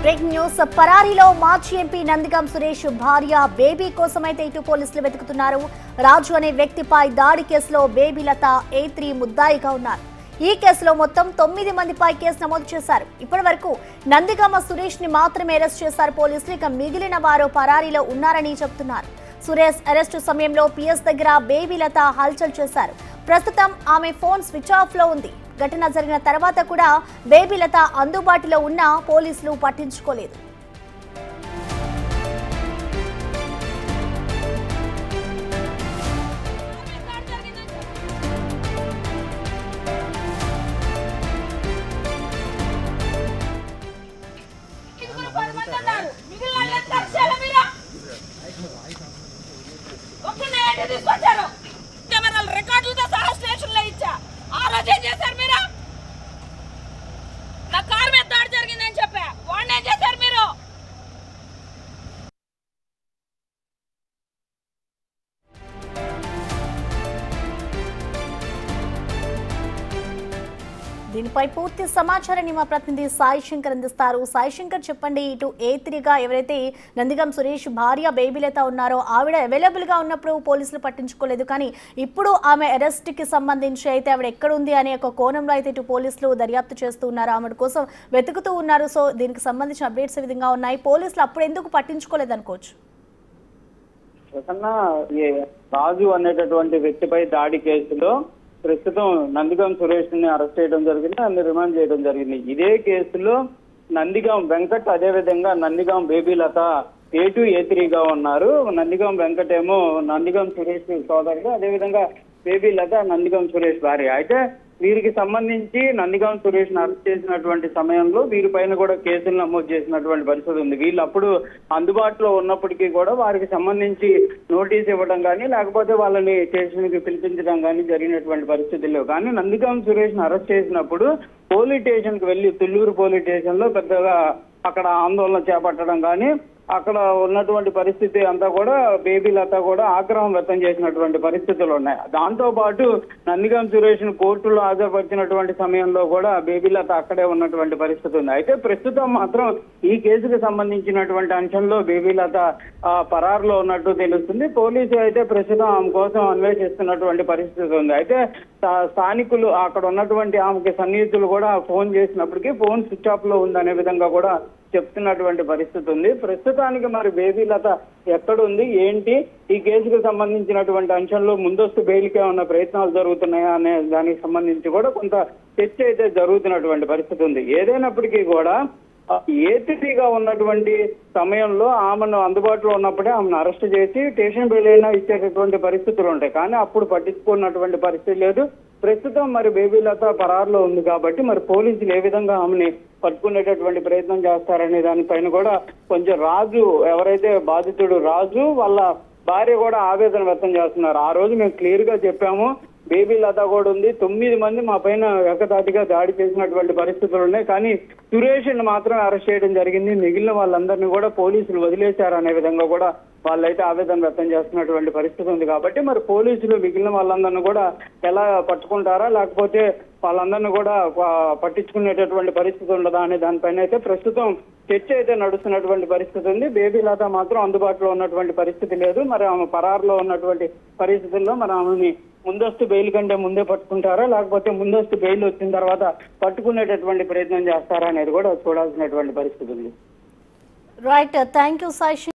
Breaking news పరారీలో మాజీ MP Nandigam Suresh భార్య బేబీ కోసమైతే ఇటు పోలీసులు వెతుకుతున్నారు. రాజు అనే వ్యక్తిపై దాడి కేసులో బేబీ లత A3 ముద్దాయిగా ఉన్నారు. ఈ కేసులో మొత్తం 9 మందిపై కేసు నమోదు చేశారు. ఇప్పటి వరకు నందిగమ సురేష్ ని మాత్రమే అరెస్ట్ చేశారు పోలీసులు. ఇక మిగిలిన వారు పరారీలో ఉన్నారని చెబుతున్నారు. సురేష్ అరెస్టు సమయంలో PS దగ్గర బేబీ లత హల్చల్ చేశారు. ప్రస్తుతం ఆమె ఫోన్ స్విచ్ ఆఫ్ లో ఉంది. ఘటన జరిగిన తర్వాత కూడా బేబీ లత అందుబాటులో ఉన్నా పోలీసులు పట్టించుకోలేదు. ఏం చేశారు మీరు? నా కారు మీద దాడి జరిగిందని చెప్పా, వాడిని ఏం చేశారు మీరు? దీనిపై పూర్తి సమాచారాన్ని మా ప్రతినిధి సాయి శంకర్ అందిస్తారు. సాయి శంకర్, చెప్పండి, ఇటు A3గా ఎవరైతే నందిగం సురేష్ భార్య బేబీ లత ఉన్నారో ఆవిడ అవైలబుల్ గా ఉన్నప్పుడు పోలీసులు పట్టించుకోలేదు, కానీ ఇప్పుడు ఆమె అరెస్ట్ కి సంబంధించి అయితే ఆవిడ ఎక్కడుంది అనే ఒక కోణంలో అయితే ఇటు పోలీసులు దర్యాప్తు చేస్తూ ఉన్నారు, ఆమె కోసం వెతుకుతూ ఉన్నారు. సో దీనికి సంబంధించిన అప్డేట్స్ ఏ విధంగా ఉన్నాయి? పోలీసులు అప్పుడు ఎందుకు పట్టించుకోలేదు అనుకోవచ్చు? రాజు అనేటటువంటి వ్యక్తిపై దాడి కేసులో ప్రస్తుతం నందిగం సురేష్ ని అరెస్ట్ చేయడం జరిగింది, అన్ని రిమాండ్ చేయడం జరిగింది. ఇదే కేసులో నందిగం వెంకట్, అదే విధంగా నందిగం బేబీ లత A2 A3గా ఉన్నారు. నందిగం వెంకట్ ఏమో నందిగం సురేష్ సోదరుడు, అదే విధంగా బేబీ లత నందిగం సురేష్ భార్య. అయితే వీరికి సంబంధించి నందిగం సురేష్ ని అరెస్ట్ చేసినటువంటి సమయంలో వీరిపైన కూడా కేసులు నమోదు చేసినటువంటి పరిస్థితి ఉంది. వీళ్ళు అప్పుడు అందుబాటులో ఉన్నప్పటికీ కూడా వారికి సంబంధించి నోటీస్ ఇవ్వడం కానీ లేకపోతే వాళ్ళని స్టేషన్ కి పిలిపించడం కానీ జరిగినటువంటి పరిస్థితులు లేవు. కానీ నందిగం సురేష్ ని అరెస్ట్ చేసినప్పుడు పోలీస్ స్టేషన్ కి వెళ్లి తుళ్ళూరు పోలీస్ స్టేషన్ లో పెద్దగా అక్కడ ఆందోళన చేపట్టడం కానీ అక్కడ ఉన్నటువంటి పరిస్థితి అంతా కూడా బేబీ లత కూడా ఆగ్రహం వ్యక్తం చేసినటువంటి పరిస్థితులు ఉన్నాయి. దాంతో పాటు నందిగం సురేష్ ను కోర్టులో హాజరుపరిచినటువంటి సమయంలో కూడా బేబీ లత అక్కడే ఉన్నటువంటి పరిస్థితి ఉంది. అయితే ప్రస్తుతం మాత్రం ఈ కేసుకు సంబంధించినటువంటి అంశంలో బేబీ లత పరారులో ఉన్నట్టు తెలుస్తుంది. పోలీసు అయితే ప్రస్తుతం ఆమె కోసం అన్వేషిస్తున్నటువంటి పరిస్థితి ఉంది. అయితే స్థానికులు అక్కడ ఉన్నటువంటి ఆమెకి సన్నిహితులు కూడా ఫోన్ చేసినప్పటికీ ఫోన్ స్విచ్ ఆఫ్ లో ఉందనే విధంగా కూడా చెప్తున్నటువంటి పరిస్థితి ఉంది. ప్రస్తుతానికి మరి బేబీ లత ఎక్కడుంది, ఏంటి, ఈ కేసుకు సంబంధించినటువంటి అంశంలో ముందస్తు బెయిల్కే ఉన్న ప్రయత్నాలు జరుగుతున్నాయా అనే దానికి సంబంధించి కూడా కొంత చర్చ అయితే జరుగుతున్నటువంటి పరిస్థితి ఉంది. ఏదైనప్పటికీ కూడా A3గా ఉన్నటువంటి సమయంలో ఆమెను అందుబాటులో ఉన్నప్పుడే ఆమెను అరెస్ట్ చేసి స్టేషన్ బెయిల్ అయినా ఇచ్చేటటువంటి పరిస్థితులు ఉంటాయి, కానీ అప్పుడు పట్టించుకున్నటువంటి పరిస్థితి లేదు. ప్రస్తుతం మరి బేబీ లత పరారులో ఉంది కాబట్టి మరి పోలీసులు ఏ విధంగా ఆమెని పట్టుకునేటటువంటి ప్రయత్నం చేస్తారనే దానిపైన కూడా కొంచెం రాజు, ఎవరైతే బాధితుడు రాజు వాళ్ళ భార్య కూడా ఆవేదన వ్యక్తం చేస్తున్నారు. ఆ రోజు మేము క్లియర్ గా చెప్పాము, బేబీ లత కూడా ఉంది, 9 మంది మా పైన ఏకతాటిగా దాడి చేసినటువంటి పరిస్థితులు ఉన్నాయి, కానీ సురేష్ ని మాత్రం అరెస్ట్ చేయడం జరిగింది, మిగిలిన వాళ్ళందరినీ కూడా పోలీసులు వదిలేశారు అనే విధంగా కూడా వాళ్ళైతే ఆవేదన వ్యక్తం చేస్తున్నటువంటి పరిస్థితి ఉంది. కాబట్టి మరి పోలీసులు మిగిలిన వాళ్ళందరినీ కూడా ఎలా పట్టుకుంటారా, లేకపోతే వాళ్ళందరినీ కూడా పట్టించుకునేటటువంటి పరిస్థితి ఉండదా అనే దానిపైన అయితే ప్రస్తుతం చర్చ అయితే నడుస్తున్నటువంటి పరిస్థితి ఉంది. బేబీ లత మాత్రం అందుబాటులో ఉన్నటువంటి పరిస్థితి లేదు. మరి ఆమె పరారులో ఉన్నటువంటి పరిస్థితుల్లో మరి ఆమెని ముందస్తు బెయిల్ కంటే ముందే పట్టుకుంటారా, లేకపోతే ముందస్తు బెయిల్ వచ్చిన తర్వాత పట్టుకునేటటువంటి ప్రయత్నం చేస్తారా అనేది కూడా చూడాల్సినటువంటి పరిస్థితి ఉంది. Right, thank you Sai.